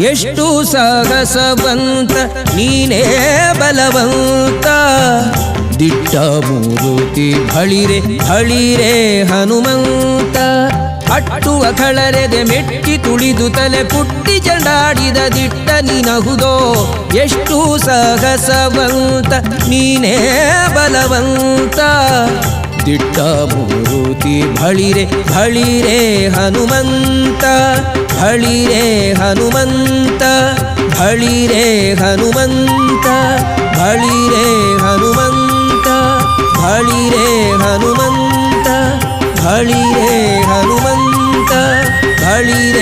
ಎಷ್ಟು ಸಾಹಸವಂತ ನೀನೇ ಬಲವಂತ ದಿಟ್ಟ ಮೂರುತಿ ಬಳಿರೆ ಬಳಿರೆ ಹನುಮಂತ ಅಟ್ಟುವ ಕಳರೆದೆ ಮೆಟ್ಟಿ ತುಳಿದು ತಲೆ ಪುಟ್ಟಿ ಚಂಡಾಡಿದ ದಿಟ್ಟ ನೀನಹುದೋ ಎಷ್ಟು ಸಾಹಸವಂತ ನೀನೇ ಬಲವಂತ ದಿಟ್ಟ ಮೂರುತಿ ಬಳಿರೆ ಬಳಿರೆ ಹನುಮಂತ ಬಳಿರೆ ಹನುಮಂತ ಬಳಿರೆ ಹನುಮಂತ ಬಳಿರೆ ಹನುಮಂತ ಬಳಿರೆ ಹನುಮಂತ ಬಳಿರೆ ಹನುಮಂತ ಬಳಿರೆ